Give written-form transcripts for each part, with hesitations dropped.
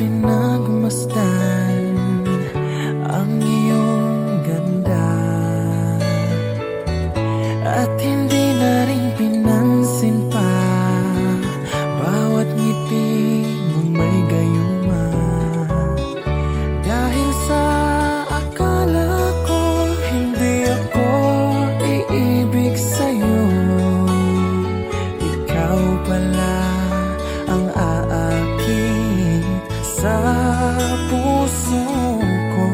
pinagmasdan ang iyong ganda, at hindi na rin pinansin pa bawat ngiti mong may gayuma. Dahil sa akala ko hindi ako iibig sa'yo, ikaw pala ang aakit sa puso ko.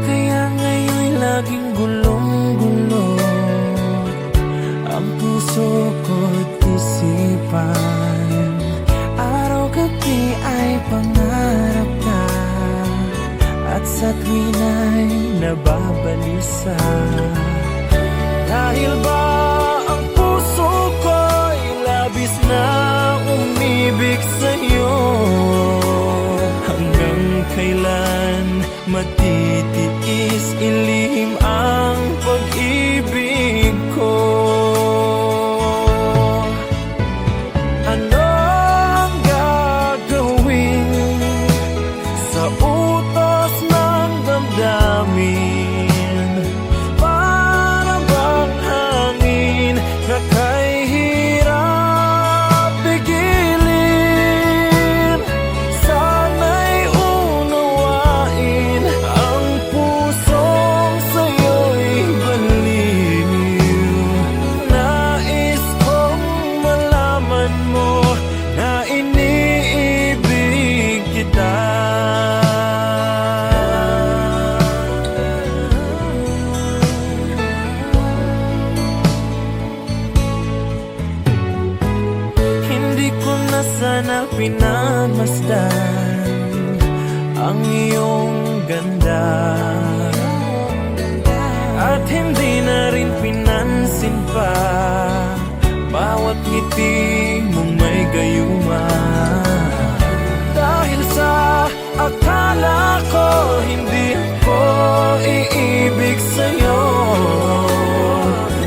Kaya ngayon'y laging gulong-gulo ang puso ko't isipan. Araw-gabi ay pangarap ka, at sa tuwin ay nababalisa. Dahil ba ang puso ko'y labis na umibig sa'yo? Hanggang kailan matitiis ilihim ang pag-ibig ko? Ano ang gagawin sa utos ng damdamin? Para bang hangin na kay hirap pigilin? Sana'y unawain ang pusong sa'yo'y baliw. Nais kong malaman mo na iniibig kita. Hindi ko na sana pinagmasdan ang iyong ganda, at hindi na rin pinansin pa bawat ngiti mong may gayuma. Dahil sa akala ko hindi ako iibig sa'yo,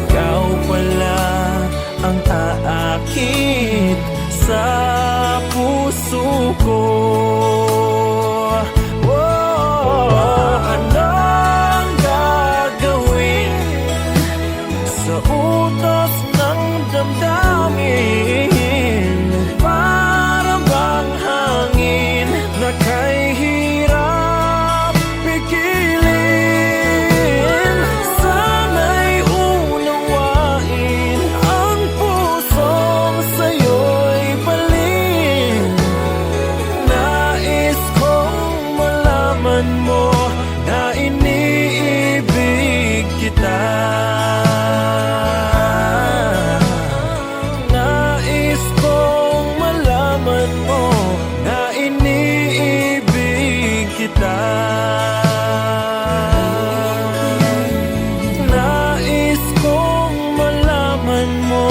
ikaw pala ang aakit sa puso ko. Ano ang gagawin sa utos ng damdamin? Para bang hangin na kay hirap pigilin? Sana'y unawain ang pusong sa'yo'y baliw. Nais kong malaman mo na iniibig kita. Nais kong malaman mo na iniibig kita. Nais kong malaman mo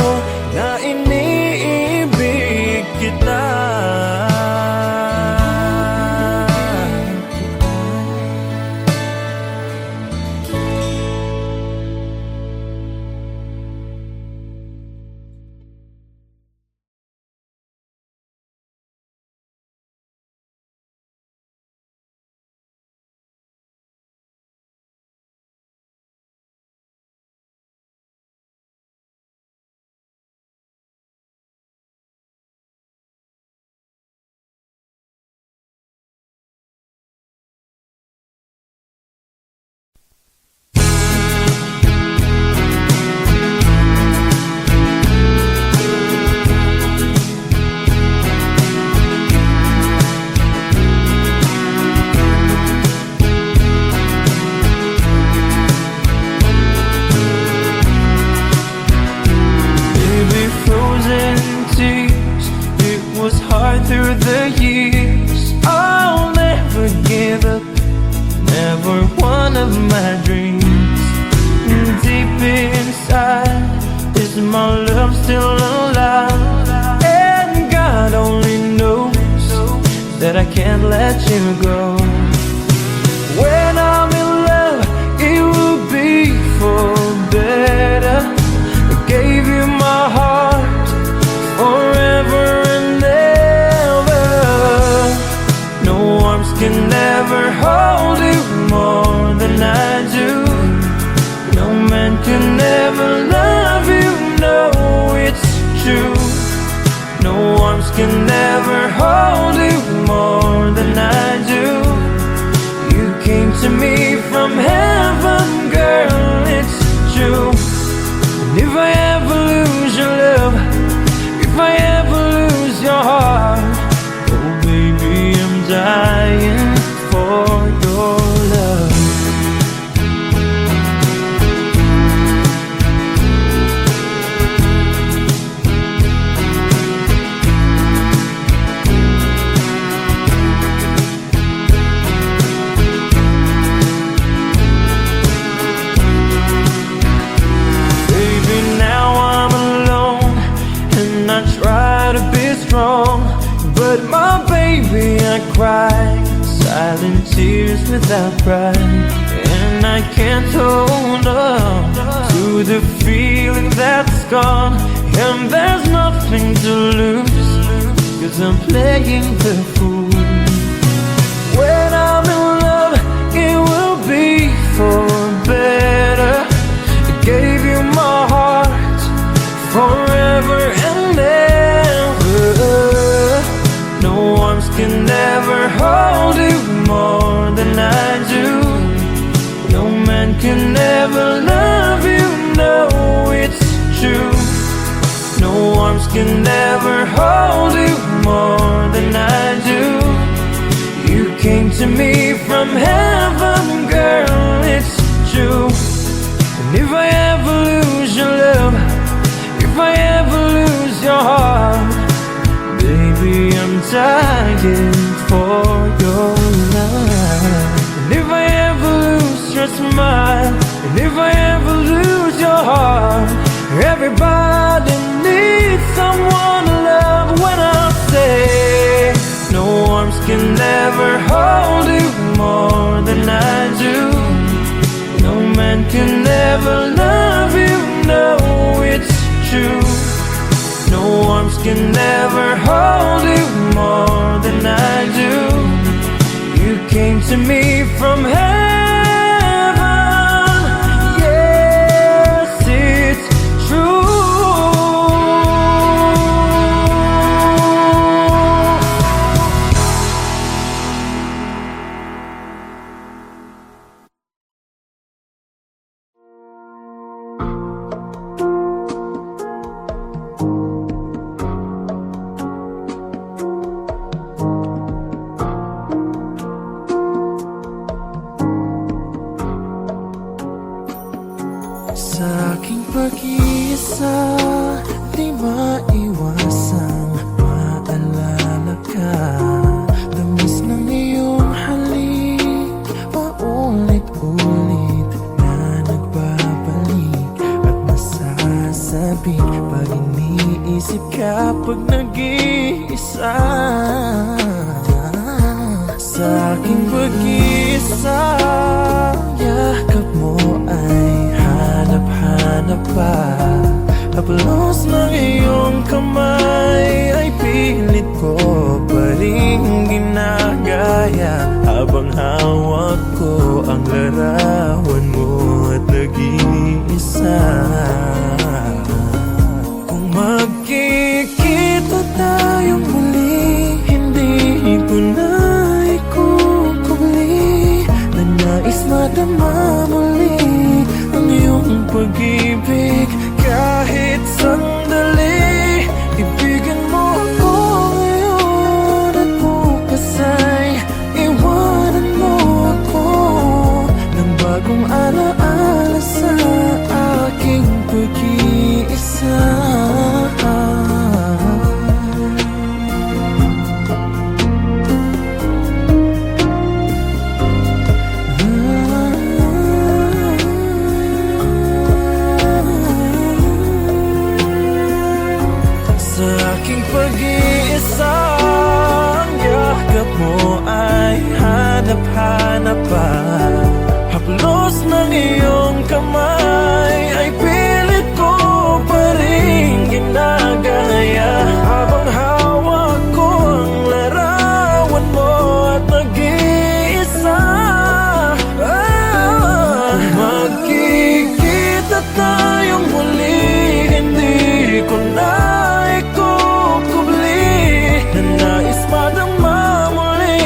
na iniibig kita. Through the years, I'll never give up, never one of my dreams. Deep inside, is my love still alive? And God only knows that I can't let you go. When I'm in love, it will be for better. I gave you my heart forever Oh baby, I cry silent tears without pride, and I can't hold on to the feeling that's gone. And there's nothing to lose, 'cause I'm playing the fool. When I'm in love, it will be for better. I gave you my heart forever and ever. No arms can ever hold you more than I do. No man can ever love you, no, it's true. No arms can ever hold you more than I do. You came to me from heaven, girl, it's true. And if I ever lose your love, if I ever lose your heart, baby, I'm dying for your love. And if I ever lose your smile, and if I ever lose your heart, everybody needs someone to love. When I say no arms can never hold you more than I do. No man can ever love you, no, it's true. No arms can never hold you more than I do. You came to me from heaven, yes, it's true. Sa aking pag-iisa, di maiwasang maalala ka. Tamis ng iyong halik, paulit-ulit na nagbabalik. At nasasabik pag iniisip ka pag nag-iisa. Sa aking pag-iisa, yakap mo ay hanap-hanap pa. Haplos ng iyong kamay ay pilit ko pa rin ginagaya, habang hawak ko ang larawan mo at nag-iisa. Kung magkikita tayong muli, hindi ko na ikukubli na nais madama muli ang iyong pag-ibig. Kahit sandali, ibigin mo ako ngayon at bukas ay iwanan mo ako ng bagong alaala sa aking pag-iisa. Pag-iisa, ang yakap mo ay hanap-hanap pa. Haplos ng iyong kamay ay pilit ko pa rin ginagaya, habang hawak ko ang larawan mo at nag-iisa. Magkikita tayong muli, hindi ko na nais madama muli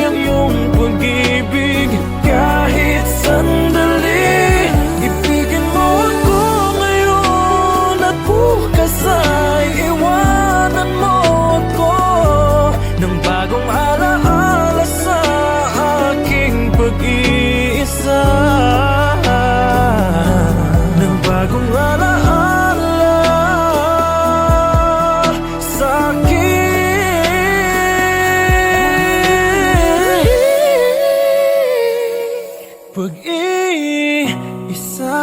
ang iyong pag-ibig. Kahit sandali, ibigin mo ako ngayon at bukas ay iwanan mo ako ng bagong alaala sa aking pag-iisa. Ng bagong alaala sa aking pag-iisa.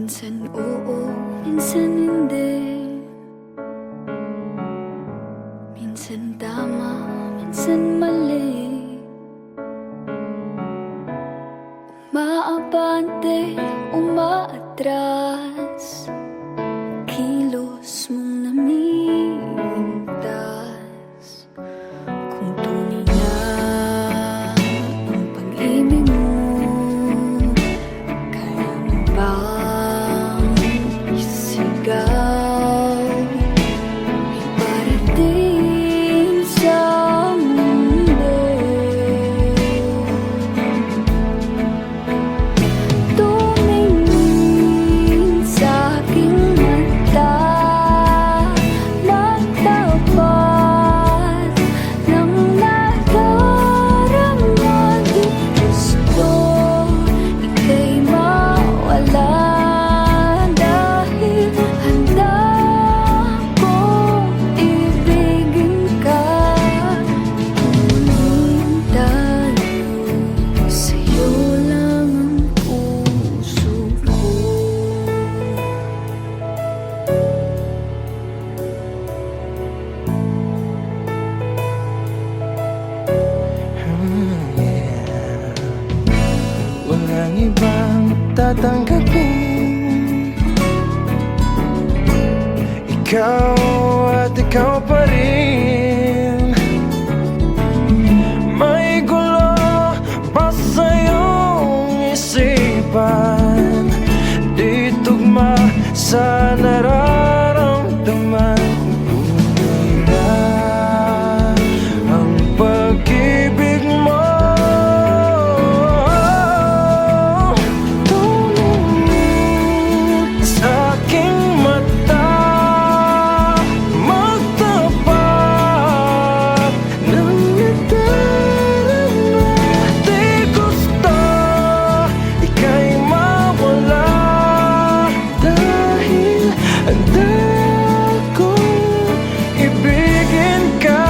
Minsan oo, minsan hindi. Minsan tama, minsan mali. Umaabante, umaatras. Kilos mong namimintas. Kung tunay na ang pag-ibig mo, kaya mo bang isigaw? Iparating sa mundo. Tumingin sa aking mata, magtapat ng nadarama. Di gusto ika'y mawala, dahil handa kong ibigin ka. Tumingin tayo, sa'yo lang ang puso ko. Walang ibang tatanggapin, ikaw at ikaw pa rin. May gulo pa sa iyong isipan, di tugma sa nararamdaman. Tunay na ang pag-ibig mo. Tumingin sa aking mata, magtapat ng nadarama. Di gusto ika'y mawala, dahil handa kong ibigin ka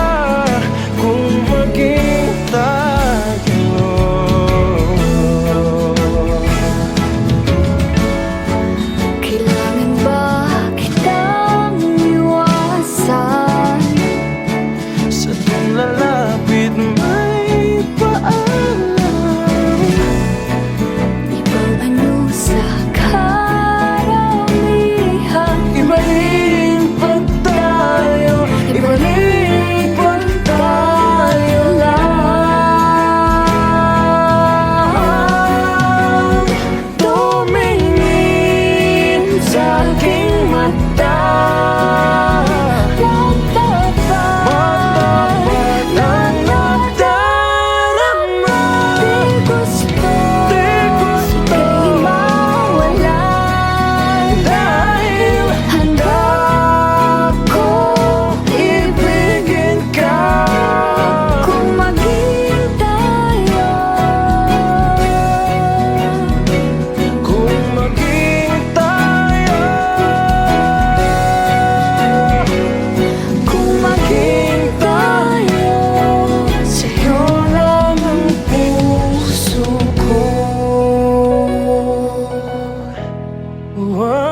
kung maging tayo. Kailangan ba kitang iwasan? Sa tuwing lalapit may paalam, Ibang anyo sa karamihan. ibalipat tayo, ibalipat tayo lang. Tumingin sa aking mata, magtapat ng nadarama. Di gusto ika'y mawala, Dahil handa kong ibigin ka kung maging tayo. kung maging tayo, Kung maging tayo, sa'yo lang ang puso ko. Wow.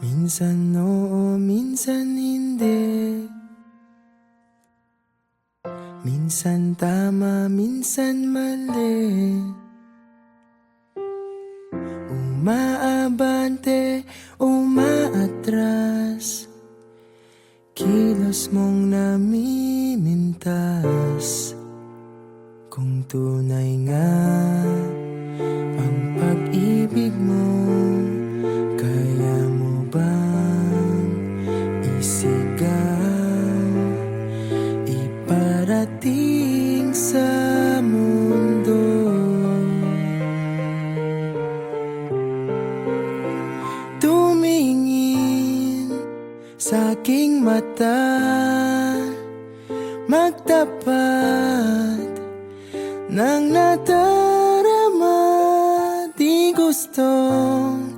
Minsan oo, minsan hindi. Minsan tama, minsan mali. Umaabante, umaatras. Kilos mong namimintas. Kung tunay nga ang pag-ibig mo, kaya mo bang isigaw? Iparating sa mundo. Tumingin mata, magtapat ng nadarama. Di gustong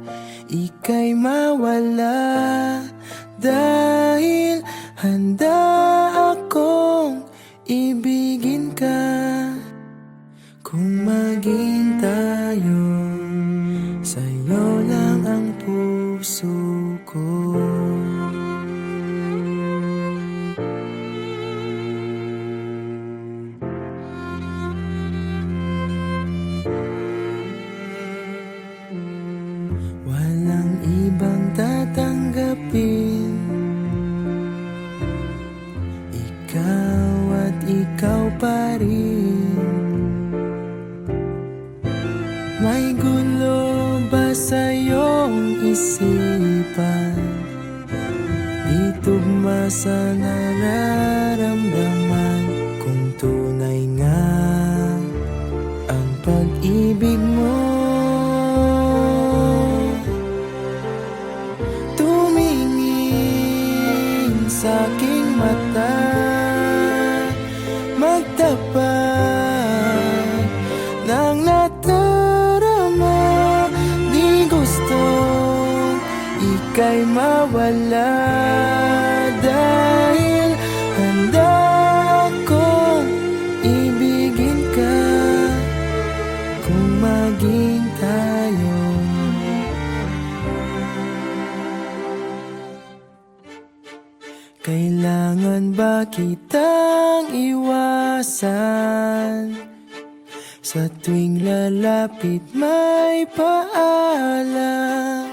ika'y mawala, dahil handa akong ibigin ka. Kung maging tayo, sa'yo lang ang puso ko. Walang ibang tatanggapin, ikaw at ikaw pa rin. May gulo ba sa iyong isipan? Di tugma sa nararamdaman. Kung tunay nga ang pag-ibig mo, tumingin sa aking mata, magtapat ng nadarama. Di gusto ika'y mawala, dahil handa akong ibigin ka. Kung maging tayo, kailangan ba kitang iwasan? Sa tuwing lalapit may paalam,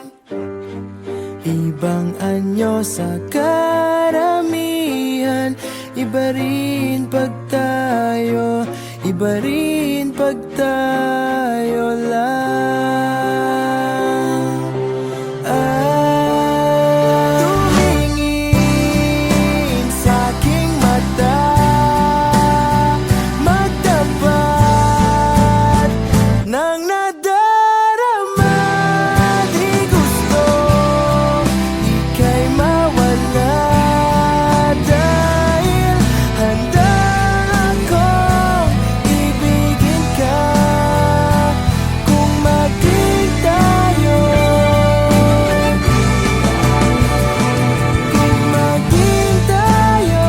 ibang anyo sa karamihan. Iba rin pag tayo, iba rin pag tayo lang. Tumingin sa aking mata, magtapat ng nadarama. Di gusto ika'y mawala, dahil handa akong ibigin ka. Kung maging tayo, kung maging tayo,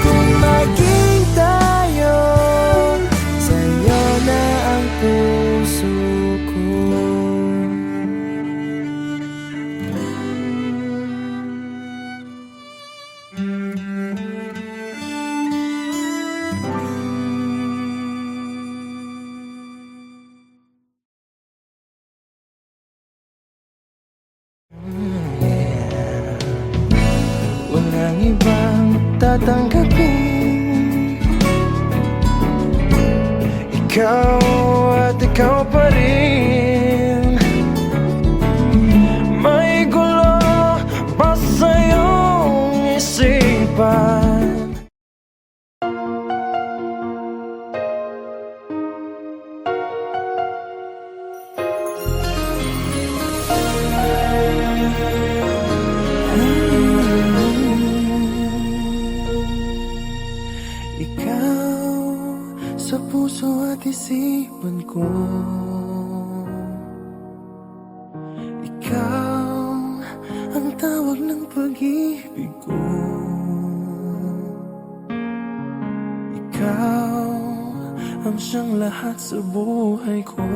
kung maging tayo, sa'yo na ang puso ko. Walang ibang tatanggapin, ikaw at ikaw pa rin. May gulo ba sa iyong isipan? Ikaw sa puso at isipan ko, ikaw ang tawag ng pag-ibig ko. Ikaw ang siyang lahat sa buhay ko.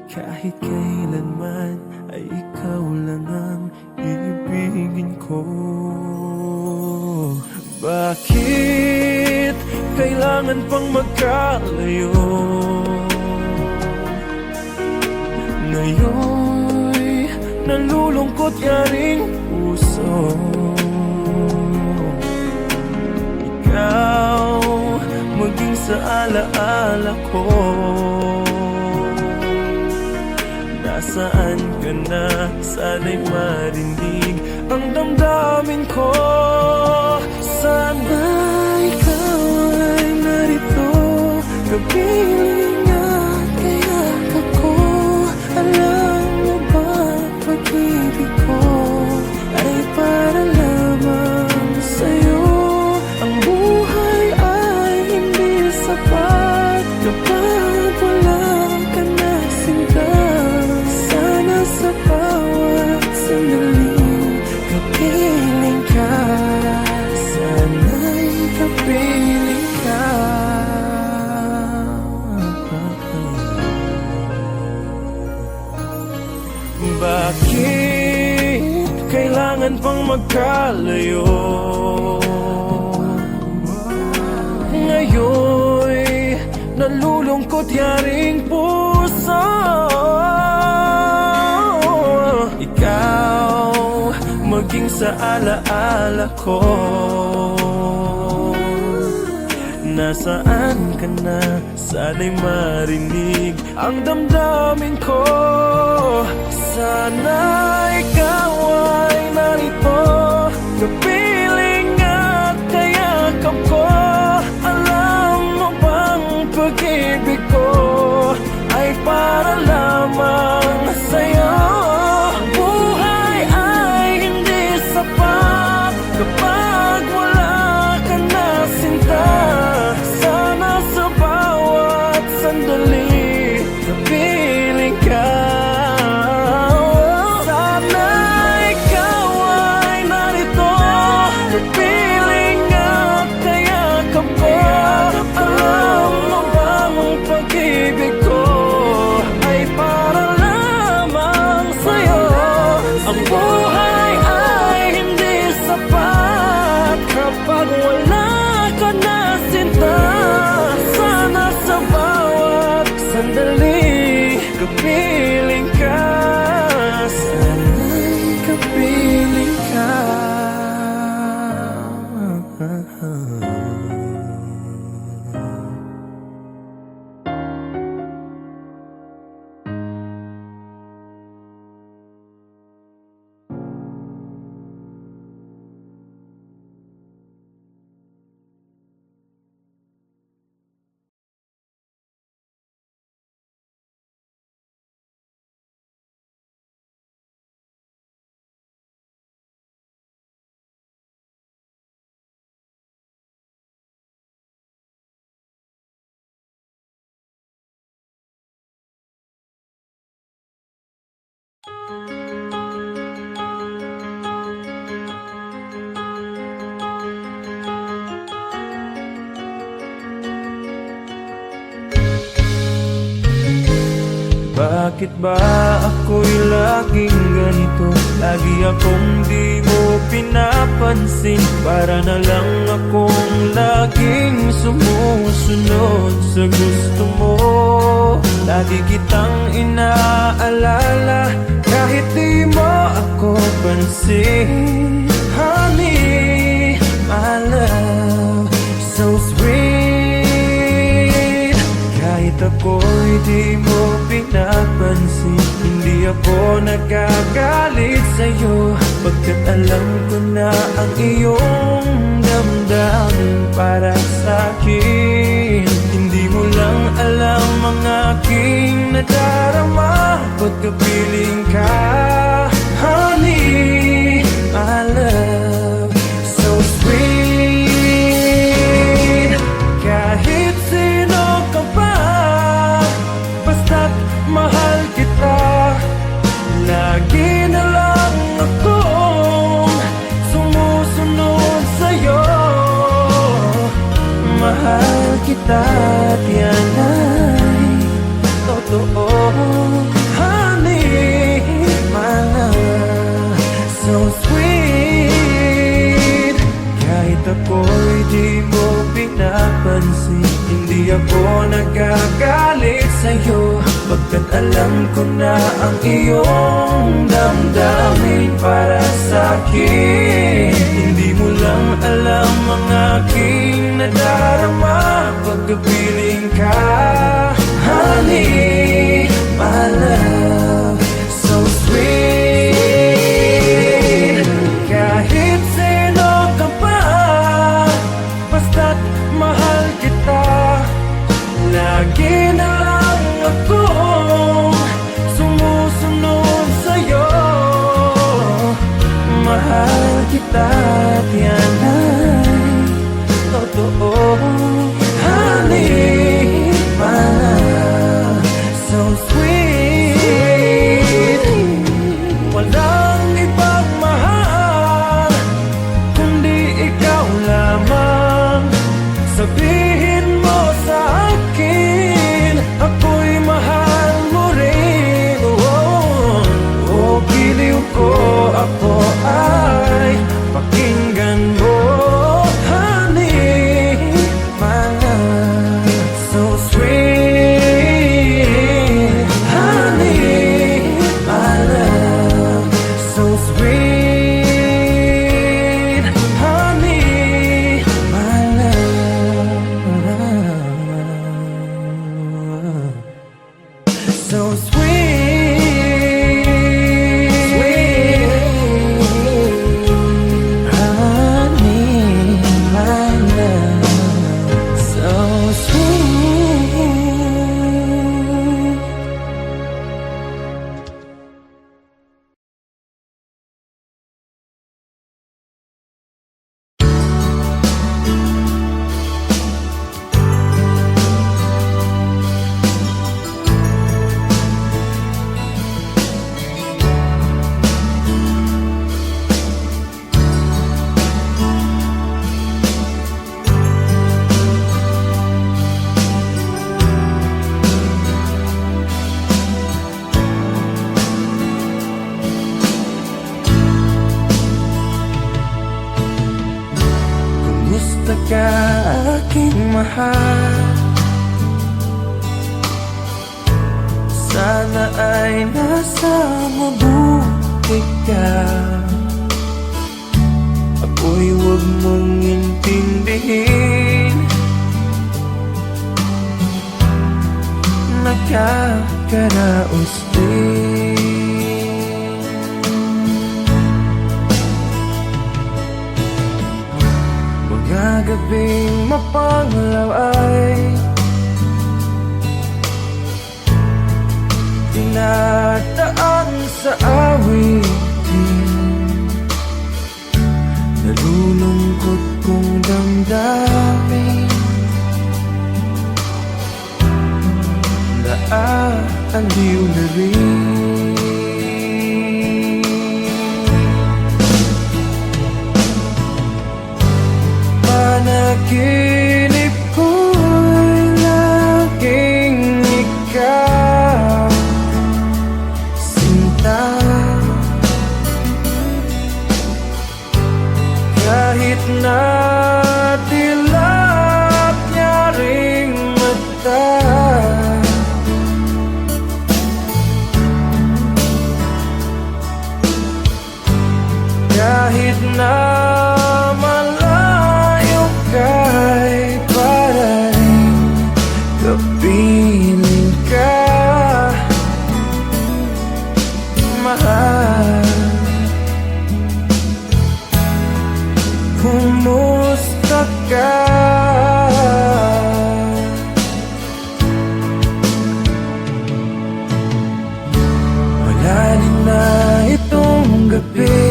Kahit kailanman ay ikaw lang ang ibigin ko. Bakit kailangan pang magkalayo? Ngayon'y nalulungkot ka ring puso. Ikaw maging sa alaala ko. Nasaan ka na? Sana'y marinig ang damdamin ko. Sana ikaw ay narito, kapiling at kayak ako. Alam mo ba Bakit kailangan pang magkalayo? Ngayon'y nalulungkot yaring puso. Ikaw maging sa alaala ko. Nasaan ka na? Sana'y marinig ang damdamin ko. Sana ikaw ay narito, kapiling at kayakap ko. Alam mo bang pag-ibig ko ay para lamang sa'yo? Ang buhay ay hindi sapat kapag wala ka na sinta. Sana sa bawat sandali kapiling ka. Sana ikaw ay narito, kapiling at kayakap ko. Alam mo bang ang pag-ibig ko ay para lamang sa'yo? Ang buhay ay hindi sapat kapag wala ka na sinta. Sana sa bawat sandali kapiling ka. Sana'y kapiling ka. Bakit ba ako'y laging ganito? Lagi akong di mo pinapansin. Para na lang akong laging sumusunod sa gusto mo. Lagi kitang inaalala kahit di mo ako pansin. Honey, my love, so sweet. Kahit ako'y di mo pinapansin, hindi ako nagagalit sa'yo, pagkat alam ko na ang iyong damdamin para sa'kin. Hindi mo lang alam ang aking nadarama pagkapiling ka. Honey, my love, so sweet. Kahit sino ka pa, basta't mahal kita. Lagi na lang akong sumusunod sa'yo. Mahal kita at yan ay totoo. Honey, my love, so sweet. Kahit ako'y di mo pinapansin, hindi ako nagagalit sa'yo, pagkat alam ko na ang iyong damdamin para sa'kin. Hindi mo lang alam ang aking nadarama pagkapiling ka. Honey, my love, so sweet. Kahit sino ka pa, basta't mahal kita. Lagi na lang akong sumusunod sa'yo. Mahal kita at yan ay totoo. Honey, my love, so sweet. Walang ibang mahal kundi ikaw lamang. Sabihin mo sa akin, ako'y mahal mo rin. Oh, oh, ka aking mahal? Sana ay nasa mabuti ka. Ako'y huwag mong intindihin, nakakaraos din. Mga gabing mapanglaw ay tinataan sa awitin. Nalulungkot kong damdamin, naaaliw na rin. Panaginip ko'y laging ikaw, sinta. Kahit na dilap niya ring mata, kahit na malayo ka'y para rin kapiling ka, mahal. Kumusta ka? Malalim na itong gabi,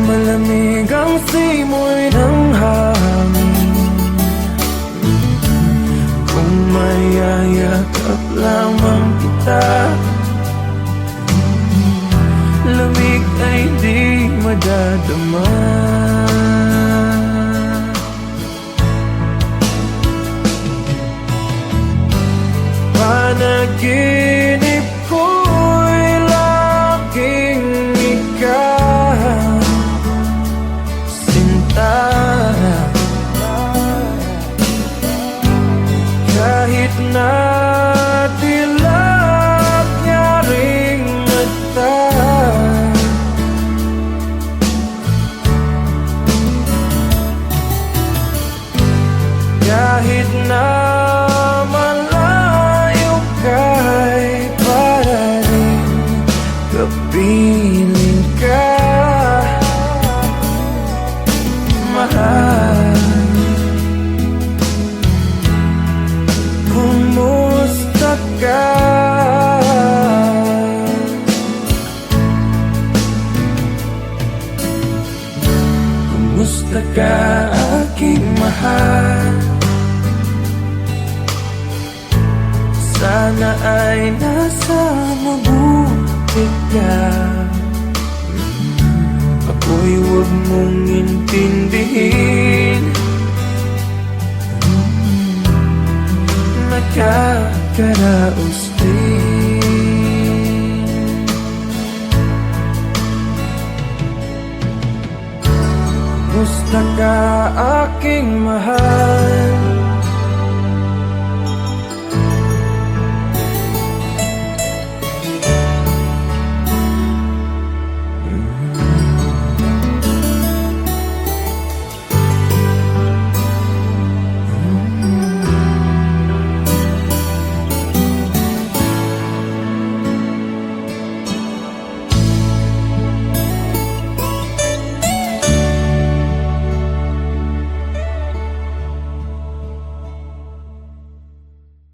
malamig ang simoy ng hangin. Kung mayayakap lamang kita, lamig ay di madadama. Panaginip ko'y laging ikaw, sinta. Kahit na dilap niya ring mata, kahit na malayo ka'y para rin kapiling ka, mahal. Kumusta ka? Kumusta ka aking mahal? Sana ay nasa mabuti ka. Ako'y huwag mong intindihin, nakakaraos din. Kumusta ka aking mahal?